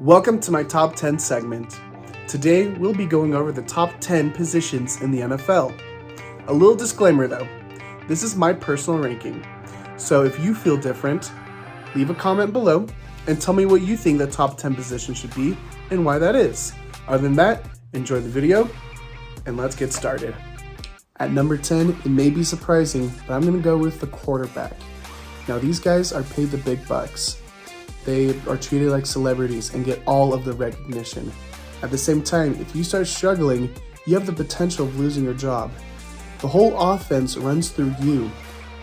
Welcome to my top 10 segment. Today, we'll be going over the top 10 positions in the NFL. A little disclaimer though, this is my personal ranking. So if you feel different, leave a comment below and tell me what you think the top 10 position should be and why that is. Other than that, enjoy the video and let's get started. At number 10, it may be surprising, but I'm going to go with the quarterback. Now these guys are paid the big bucks. They are treated like celebrities and get all of the recognition. At the same time, if you start struggling, you have the potential of losing your job. The whole offense runs through you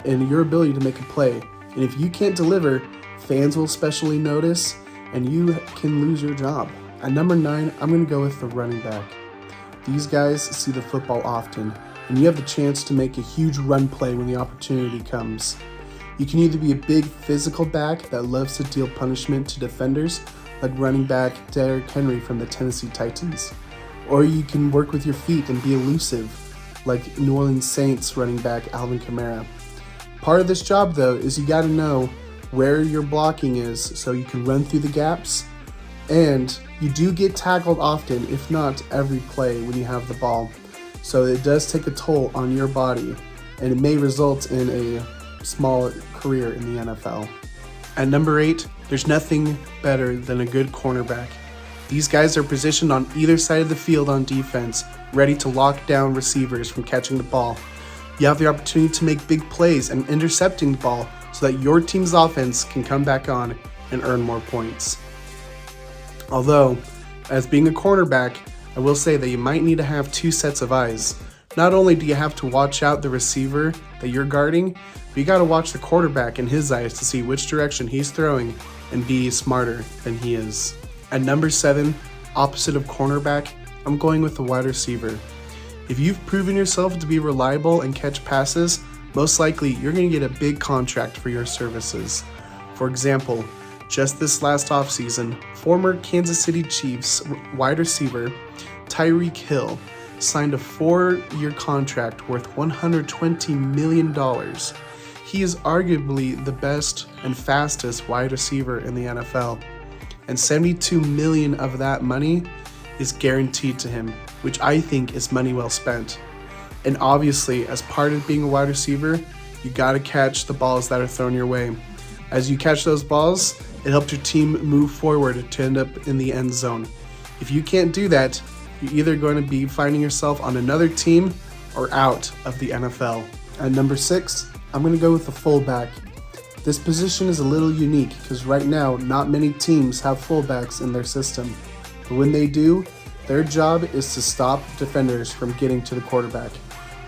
and your ability to make a play. And if you can't deliver, fans will especially notice and you can lose your job. At number 9, I'm going to go with the running back. These guys see the football often, and you have the chance to make a huge run play when the opportunity comes. You can either be a big physical back that loves to deal punishment to defenders, like running back Derrick Henry from the Tennessee Titans, or you can work with your feet and be elusive, like New Orleans Saints running back Alvin Kamara. Part of this job, though, is you got to know where your blocking is so you can run through the gaps, and you do get tackled often, if not every play, when you have the ball. So it does take a toll on your body, and it may result in a small career in the NFL. At number 8, there's nothing better than a good cornerback. These guys are positioned on either side of the field on defense, ready to lock down receivers from catching the ball. You have the opportunity to make big plays and intercepting the ball so that your team's offense can come back on and earn more points. Although, as being a cornerback, I will say that you might need to have two sets of eyes. Not only do you have to watch out the receiver that you're guarding, but you got to watch the quarterback in his eyes to see which direction he's throwing and be smarter than he is. At number 7, opposite of cornerback, I'm going with the wide receiver. If you've proven yourself to be reliable and catch passes, most likely you're going to get a big contract for your services. For example, just this last offseason, former Kansas City Chiefs wide receiver Tyreek Hill signed a 4-year contract worth $120 million. He is arguably the best and fastest wide receiver in the NFL, and $72 million of that money is guaranteed to him, which I think is money well spent. And obviously, as part of being a wide receiver, you gotta catch the balls that are thrown your way. As you catch those balls, it helps your team move forward to end up in the end zone. If you can't do that, you're either going to be finding yourself on another team or out of the NFL. At number 6, I'm going to go with the fullback. This position is a little unique because right now, not many teams have fullbacks in their system. But when they do, their job is to stop defenders from getting to the quarterback.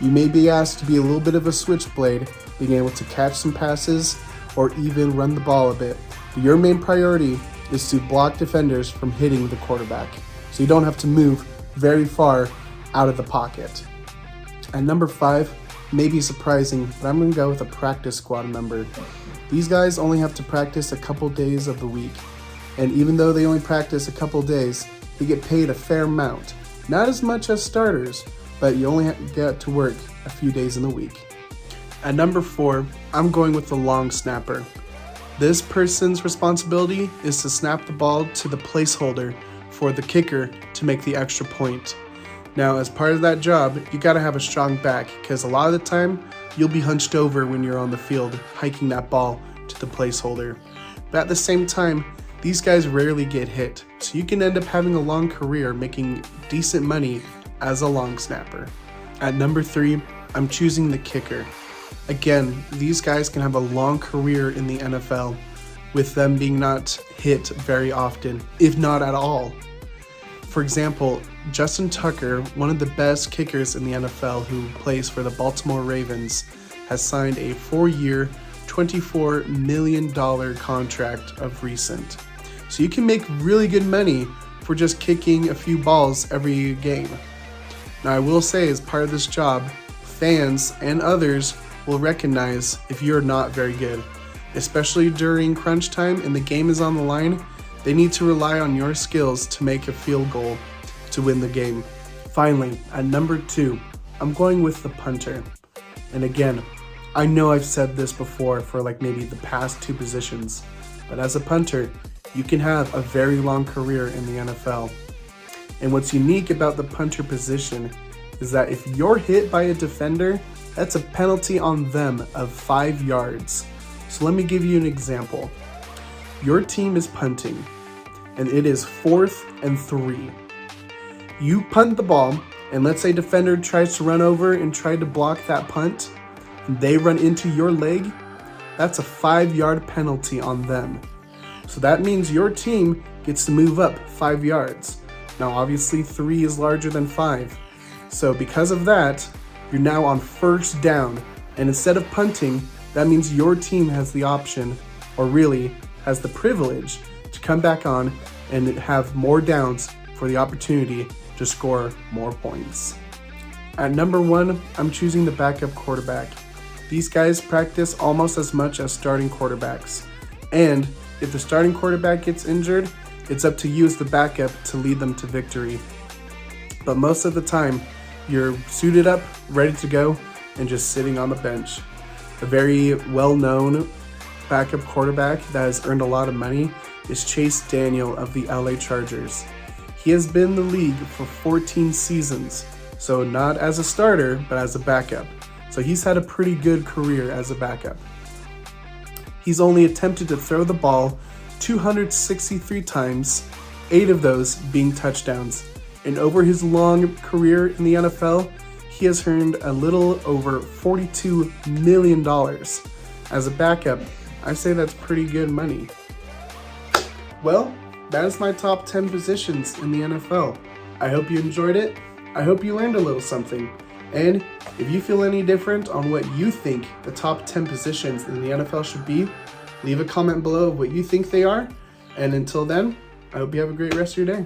You may be asked to be a little bit of a switchblade, being able to catch some passes or even run the ball a bit. But your main priority is to block defenders from hitting the quarterback, so you don't have to move very far out of the pocket. At number 5, may be surprising, but I'm going to go with a practice squad member. These guys only have to practice a couple days of the week, and even though they only practice a couple days, they get paid a fair amount. Not as much as starters, but you only get to work a few days in the week. At number 4, I'm going with the long snapper. This person's responsibility is to snap the ball to the placeholder for the kicker to make the extra point. Now, as part of that job, you gotta have a strong back because a lot of the time, you'll be hunched over when you're on the field hiking that ball to the placeholder. But at the same time, these guys rarely get hit, so you can end up having a long career making decent money as a long snapper. At number 3, I'm choosing the kicker. Again, these guys can have a long career in the NFL, with them being not hit very often, if not at all. For example, Justin Tucker, one of the best kickers in the NFL who plays for the Baltimore Ravens, has signed a 4-year, $24 million contract of recent. So you can make really good money for just kicking a few balls every game. Now I will say, as part of this job, fans and others will recognize if you're not very good. Especially during crunch time and the game is on the line, they need to rely on your skills to make a field goal to win the game. Finally, at number 2, I'm going with the punter. And again, I know I've said this before for like maybe the past 2 positions, but as a punter, you can have a very long career in the NFL. And what's unique about the punter position is that if you're hit by a defender, that's a penalty on them of 5 yards. So let me give you an example. Your team is punting, and it is 4th and 3. You punt the ball, and let's say defender tries to run over and try to block that punt, and they run into your leg, that's a 5-yard penalty on them. So that means your team gets to move up 5 yards. Now obviously 3 is larger than 5. So because of that, you're now on first down, and instead of punting, that means your team has the option, or really has the privilege, to come back on and have more downs for the opportunity to score more points. At number 1, I'm choosing the backup quarterback. These guys practice almost as much as starting quarterbacks. And if the starting quarterback gets injured, it's up to you as the backup to lead them to victory. But most of the time, you're suited up, ready to go, and just sitting on the bench. A very well-known backup quarterback that has earned a lot of money is Chase Daniel of the LA Chargers. He has been in the league for 14 seasons, so not as a starter, but as a backup. So he's had a pretty good career as a backup. He's only attempted to throw the ball 263 times, 8 of those being touchdowns. And over his long career in the NFL, he has earned a little over $42 million. As a backup, I say that's pretty good money. Well, that is my top 10 positions in the NFL. I hope you enjoyed it. I hope you learned a little something. And if you feel any different on what you think the top 10 positions in the NFL should be, leave a comment below of what you think they are. And until then, I hope you have a great rest of your day.